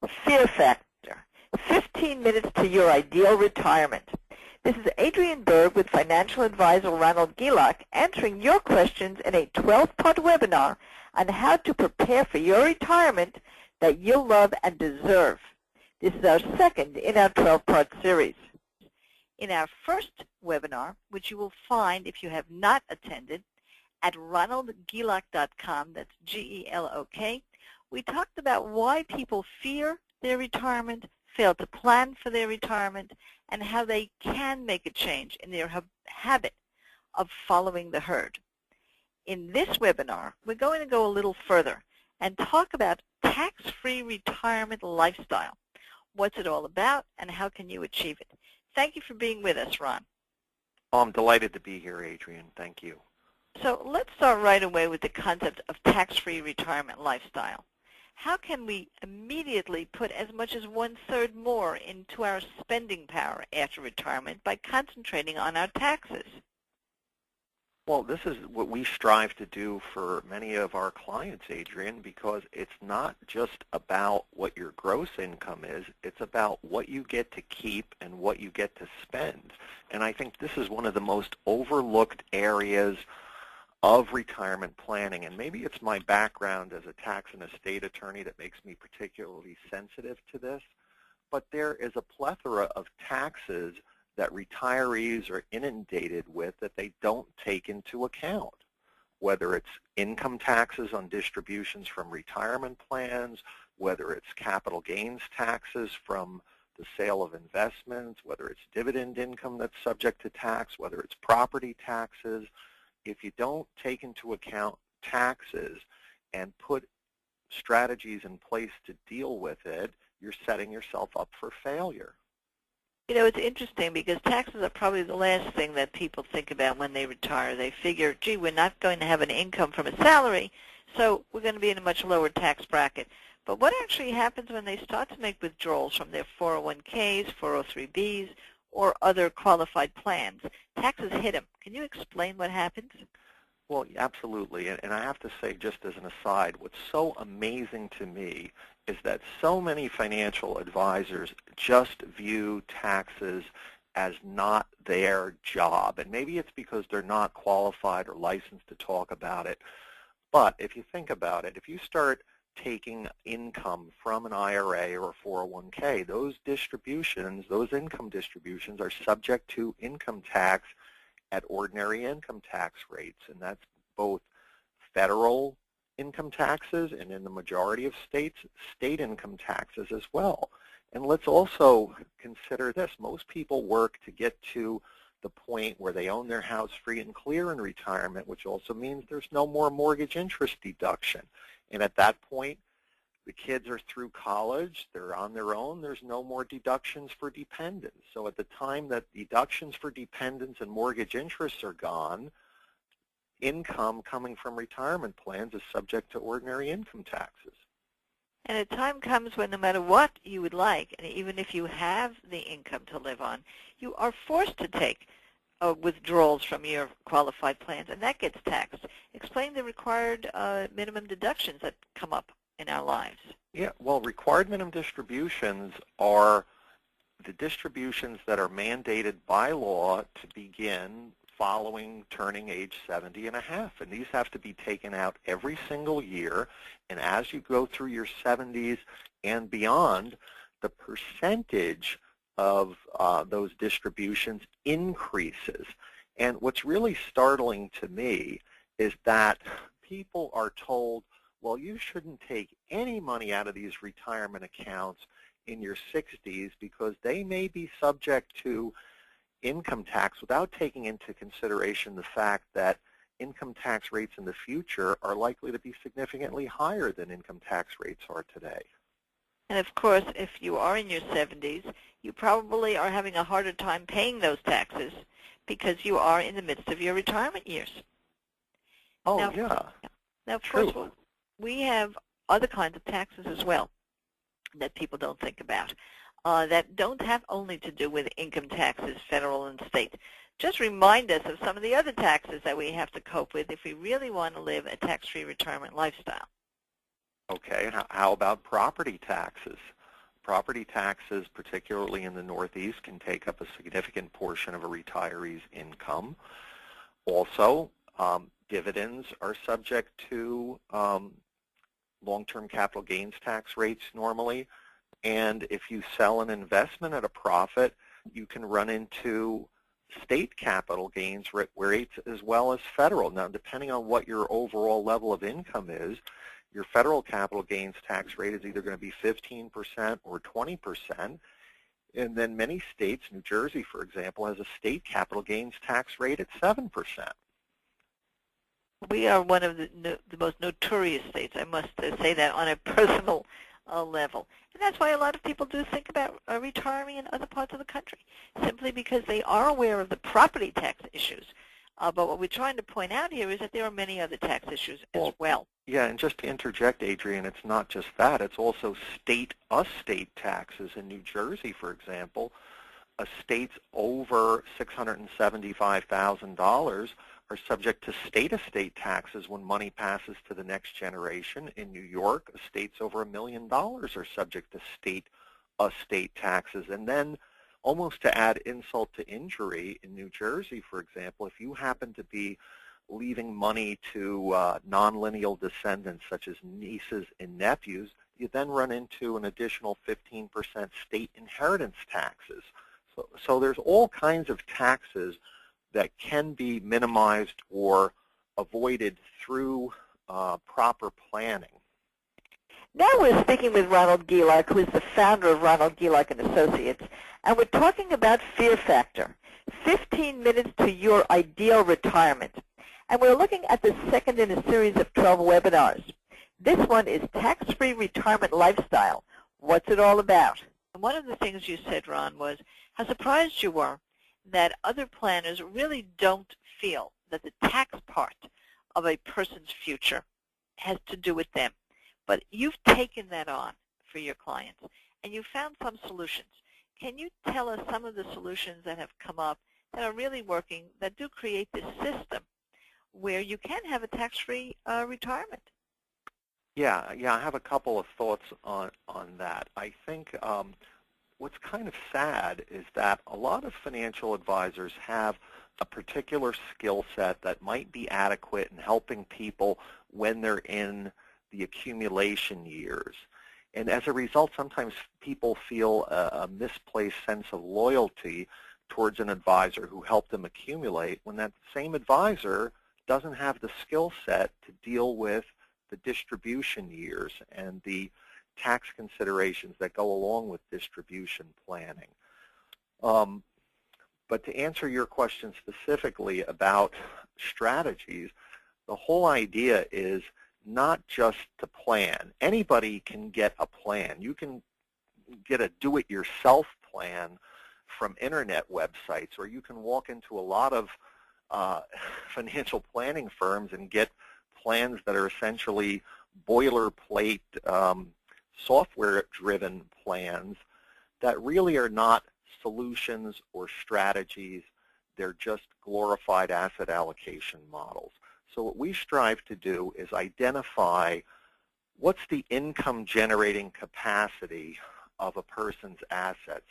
Fear Factor, 15 minutes to your ideal retirement. This is Adrienne Berg with financial advisor Ronald Gilak answering your questions in a 12-part webinar on how to prepare for your retirement that you'll love and deserve. This is our second in our 12-part series. In our first webinar, which you will find if you have not attended at ronaldgilak.com, that's G-E-L-O-K, we talked about why people fear their retirement, fail to plan for their retirement, and how they can make a change in their habit of following the herd. In this webinar, we're going to go a little further and talk about tax-free retirement lifestyle. What's it all about, and how can you achieve it? Thank you for being with us, Ron. Oh, I'm delighted to be here, Adrienne. Thank you. So let's start right away with the concept of tax-free retirement lifestyle. How can we immediately put as much as 1/3 more into our spending power after retirement by concentrating on our taxes? Well, this is what we strive to do for many of our clients, Adrienne, because it's not just about what your gross income is. It's about what you get to keep and what you get to spend. And I think this is one of the most overlooked areas of retirement planning. And maybe it's my background as a tax and estate attorney that makes me particularly sensitive to this. But there is a plethora of taxes that retirees are inundated with that they don't take into account, whether it's income taxes on distributions from retirement plans, whether it's capital gains taxes from the sale of investments, whether it's dividend income that's subject to tax, whether it's property taxes. If you don't take into account taxes and put strategies in place to deal with it, you're setting yourself up for failure. You know, it's interesting because taxes are probably the last thing that people think about when they retire. They figure, gee, we're not going to have an income from a salary, so we're going to be in a much lower tax bracket. But what actually happens when they start to make withdrawals from their 401ks, 403bs, or other qualified plans? Taxes hit them. Can you explain what happens? Well, absolutely. And I have to say, just as an aside, what's so amazing to me is that so many financial advisors just view taxes as not their job. And maybe it's because they're not qualified or licensed to talk about it. But if you think about it, if you start taking income from an IRA or a 401k, those distributions, those income distributions are subject to income tax at ordinary income tax rates, and that's both federal income taxes and in the majority of states, state income taxes as well. And let's also consider this. Most people work to get to the point where they own their house free and clear in retirement, which also means there's no more mortgage interest deduction. And at that point, the kids are through college, they're on their own, there's no more deductions for dependents. So at the time that deductions for dependents and mortgage interests are gone, income coming from retirement plans is subject to ordinary income taxes. And a time comes when no matter what you would like, and even if you have the income to live on, you are forced to take withdrawals from your qualified plans, and that gets taxed. Explain the required minimum deductions that come up in our lives. Yeah, well, required minimum distributions are the distributions that are mandated by law to begin following turning age 70 and a half. And these have to be taken out every single year. And as you go through your 70s and beyond, the percentage of those distributions increases. And what's really startling to me is that people are told, well, you shouldn't take any money out of these retirement accounts in your 60s because they may be subject to income tax without taking into consideration the fact that income tax rates in the future are likely to be significantly higher than income tax rates are today. And of course, if you are in your 70s, you probably are having a harder time paying those taxes because you are in the midst of your retirement years. Oh, now, yeah. Now, of True. course, we have other kinds of taxes as well that people don't think about that don't have only to do with income taxes, federal and state. Just remind us of some of the other taxes that we have to cope with if we really want to live a tax-free retirement lifestyle. Okay, and how about property taxes? Property taxes, particularly in the Northeast, can take up a significant portion of a retiree's income. Also, dividends are subject to long-term capital gains tax rates normally. And if you sell an investment at a profit, you can run into state capital gains rates as well as federal. Now, depending on what your overall level of income is, your federal capital gains tax rate is either going to be 15% or 20%. And then many states, New Jersey, for example, has a state capital gains tax rate at 7%. We are one of the most notorious states, I must say that, on a personal level. And that's why a lot of people do think about retiring in other parts of the country, simply because they are aware of the property tax issues. But what we're trying to point out here is that there are many other tax issues as well. Yeah, and just to interject, Adrienne, it's not just that. It's also state taxes. In New Jersey, for example, estates over $675,000 are subject to estate taxes when money passes to the next generation. In New York, estates over $1 million are subject to estate taxes. And then, almost to add insult to injury, in New Jersey, for example, if you happen to be leaving money to non-lineal descendants such as nieces and nephews, you then run into an additional 15% state inheritance taxes. So there's all kinds of taxes that can be minimized or avoided through proper planning. Now we're speaking with Ronald Gilak, who is the founder of Ronald Gilak and Associates, and we're talking about Fear Factor, 15 minutes to your ideal retirement. And we're looking at the second in a series of 12 webinars. This one is Tax-Free Retirement Lifestyle. What's it all about? And one of the things you said, Ron, was how surprised you were that other planners really don't feel that the tax part of a person's future has to do with them. But you've taken that on for your clients, and you found some solutions. Can you tell us some of the solutions that have come up that are really working, that do create this system where you can have a tax-free retirement? Yeah, I have a couple of thoughts on that. I think what's kind of sad is that a lot of financial advisors have a particular skill set that might be adequate in helping people when they're in the accumulation years. And as a result, sometimes people feel a misplaced sense of loyalty towards an advisor who helped them accumulate when that same advisor doesn't have the skill set to deal with the distribution years and the tax considerations that go along with distribution planning. But to answer your question specifically about strategies, the whole idea is not just to plan. Anybody can get a plan. You can get a do-it-yourself plan from internet websites, or you can walk into a lot of financial planning firms and get plans that are essentially boilerplate software-driven plans that really are not solutions or strategies. They're just glorified asset allocation models. So what we strive to do is identify what's the income generating capacity of a person's assets,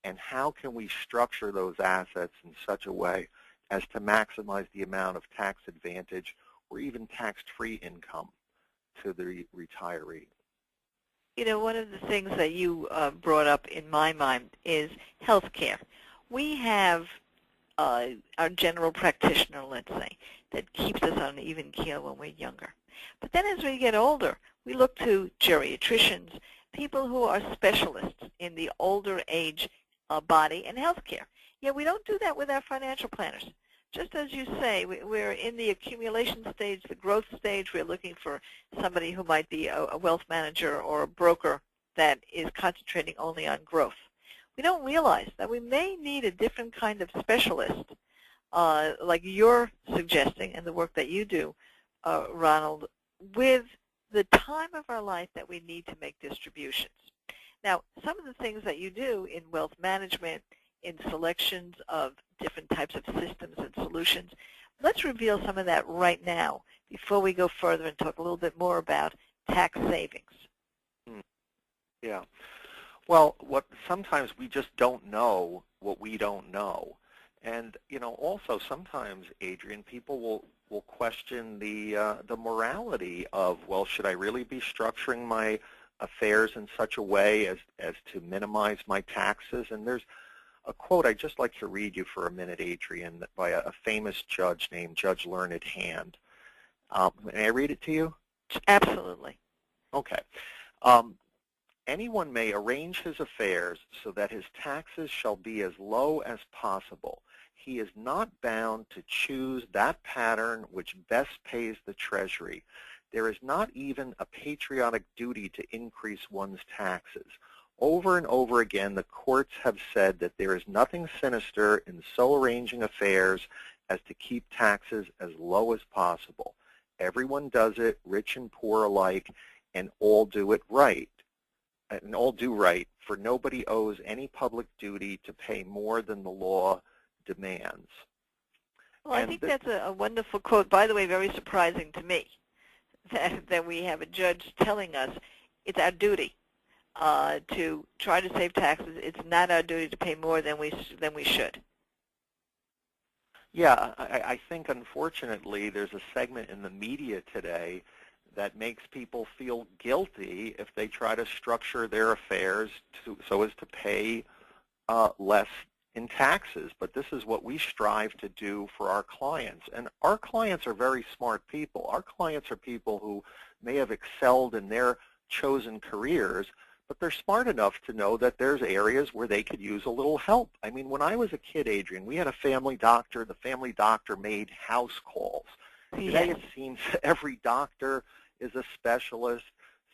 and how can we structure those assets in such a way as to maximize the amount of tax advantage or even tax-free income to the retiree. You know, one of the things that you brought up in my mind is health care. We have our general practitioner, let's say, that keeps us on an even keel when we're younger. But then as we get older, we look to geriatricians, people who are specialists in the older age body and health care. Yet we don't do that with our financial planners. Just as you say, we're in the accumulation stage, the growth stage. We're looking for somebody who might be a wealth manager or a broker that is concentrating only on growth. We don't realize that we may need a different kind of specialist, like you're suggesting and the work that you do, Ronald, with the time of our life that we need to make distributions. Now, some of the things that you do in wealth management, in selections of different types of systems and solutions, let's reveal some of that right now before we go further and talk a little bit more about tax savings. Yeah. Well, sometimes we just don't know what we don't know. And, also sometimes, Adrian, people will question the morality of, well, should I really be structuring my affairs in such a way as to minimize my taxes? And there's a quote I'd just like to read you for a minute, Adrian, by a famous judge named Judge Learned Hand. May I read it to you? Absolutely. Okay. Anyone may arrange his affairs so that his taxes shall be as low as possible. He is not bound to choose that pattern which best pays the Treasury. There is not even a patriotic duty to increase one's taxes. Over and over again, the courts have said that there is nothing sinister in so arranging affairs as to keep taxes as low as possible. Everyone does it, rich and poor alike, and all do it right. And all do right, for nobody owes any public duty to pay more than the law demands. Well, I think that's a wonderful quote. By the way, very surprising to me that we have a judge telling us it's our duty to try to save taxes. It's not our duty to pay more than we should. Yeah, I think unfortunately there's a segment in the media today that makes people feel guilty if they try to structure their affairs so as to pay less in taxes. But this is what we strive to do for our clients. And our clients are very smart people. Our clients are people who may have excelled in their chosen careers, but they're smart enough to know that there's areas where they could use a little help. I mean, when I was a kid, Adrian, we had a family doctor. The family doctor made house calls. Today it seems every doctor is a specialist,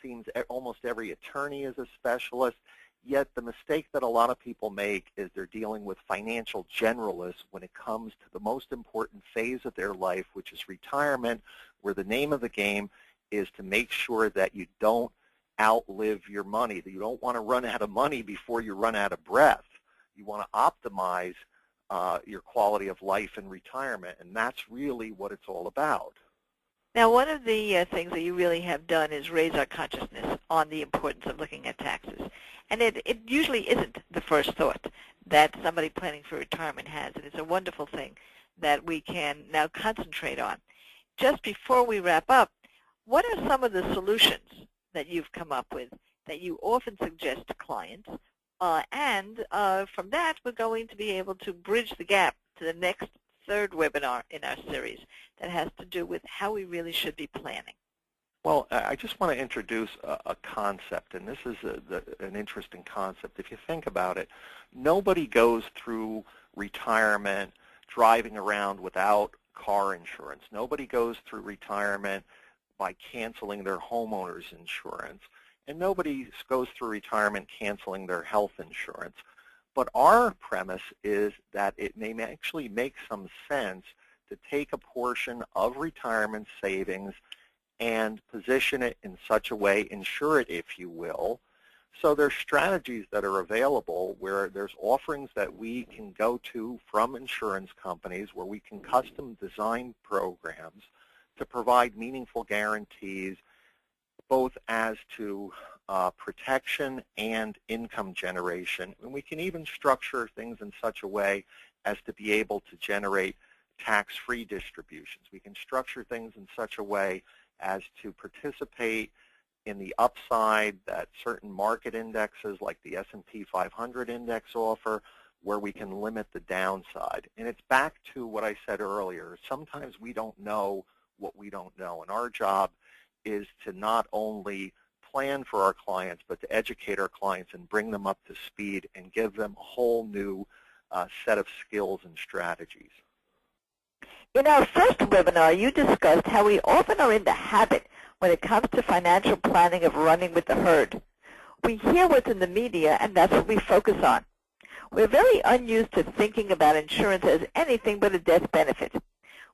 seems almost every attorney is a specialist, yet the mistake that a lot of people make is they're dealing with financial generalists when it comes to the most important phase of their life, which is retirement, where the name of the game is to make sure that you don't outlive your money, that you don't want to run out of money before you run out of breath. You want to optimize your quality of life in retirement, and that's really what it's all about. Now, one of the things that you really have done is raise our consciousness on the importance of looking at taxes. And it usually isn't the first thought that somebody planning for retirement has. And it's a wonderful thing that we can now concentrate on. Just before we wrap up, what are some of the solutions that you've come up with that you often suggest to clients? And from that, we're going to be able to bridge the gap to the next third webinar in our series that has to do with how we really should be planning. Well, I just want to introduce a concept, and this is an interesting concept. If you think about it, nobody goes through retirement driving around without car insurance. Nobody goes through retirement by canceling their homeowner's insurance. And nobody goes through retirement canceling their health insurance. But our premise is that it may actually make some sense to take a portion of retirement savings and position it in such a way, insure it, if you will. So there's strategies that are available where there's offerings that we can go to from insurance companies where we can custom design programs to provide meaningful guarantees both as to protection and income generation. And we can even structure things in such a way as to be able to generate tax-free distributions. We can structure things in such a way as to participate in the upside that certain market indexes like the S&P 500 index offer, where we can limit the downside. And it's back to what I said earlier. Sometimes we don't know what we don't know, and our job is to not only plan for our clients, but to educate our clients and bring them up to speed and give them a whole new set of skills and strategies. In our first webinar, you discussed how we often are in the habit when it comes to financial planning of running with the herd. We hear what's in the media, and that's what we focus on. We're very unused to thinking about insurance as anything but a death benefit.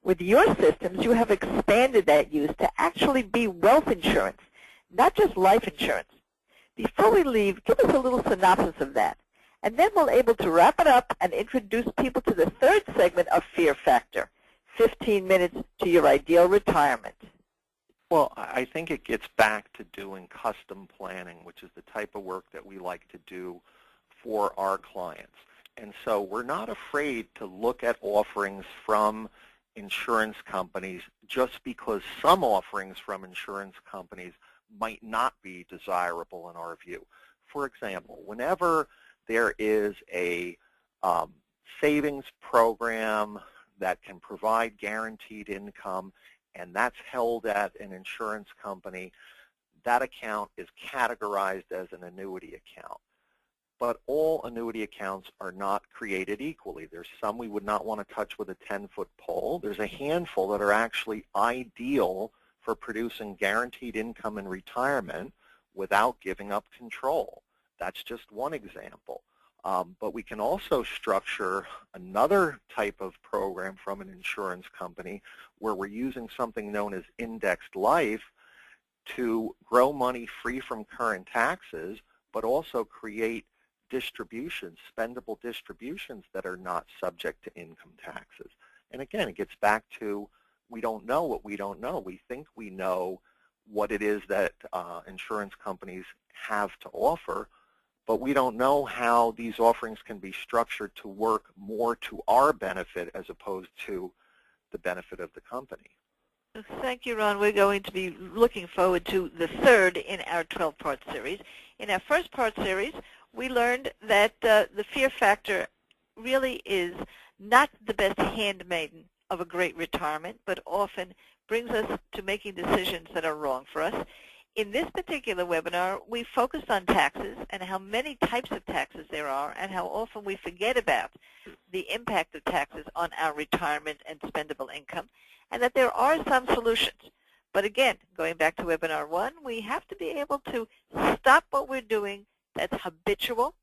With your systems, you have expanded that use to actually be wealth insurance, not just life insurance. Before we leave, give us a little synopsis of that, and then we'll be able to wrap it up and introduce people to the third segment of Fear Factor, 15 minutes to your ideal retirement. Well, I think it gets back to doing custom planning, which is the type of work that we like to do for our clients. And so we're not afraid to look at offerings from insurance companies just because some offerings from insurance companies might not be desirable in our view. For example, whenever there is a savings program that can provide guaranteed income and that's held at an insurance company, that account is categorized as an annuity account. But all annuity accounts are not created equally. There's some we would not want to touch with a 10-foot pole. There's a handful that are actually ideal for producing guaranteed income in retirement without giving up control. That's just one example. But we can also structure another type of program from an insurance company where we're using something known as indexed life to grow money free from current taxes, but also create distributions, spendable distributions that are not subject to income taxes. And again, it gets back to we don't know what we don't know. We think we know what it is that insurance companies have to offer, but we don't know how these offerings can be structured to work more to our benefit as opposed to the benefit of the company. Thank you, Ron. We're going to be looking forward to the third in our 12-part series. In our first part series, we learned that the fear factor really is not the best handmaiden of a great retirement, but often brings us to making decisions that are wrong for us. In this particular webinar, we focused on taxes and how many types of taxes there are and how often we forget about the impact of taxes on our retirement and spendable income, and that there are some solutions. But again, going back to webinar 1, we have to be able to stop what we're doing that's habitual,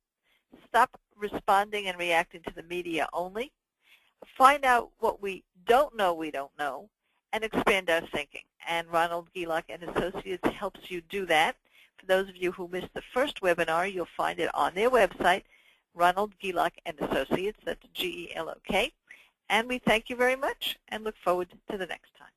stop responding and reacting to the media only, find out what we don't know, and expand our thinking. And Ronald Gielak and Associates helps you do that. For those of you who missed the first webinar, you'll find it on their website, Ronald Gielak and Associates, that's G-E-L-O-K. And we thank you very much and look forward to the next time.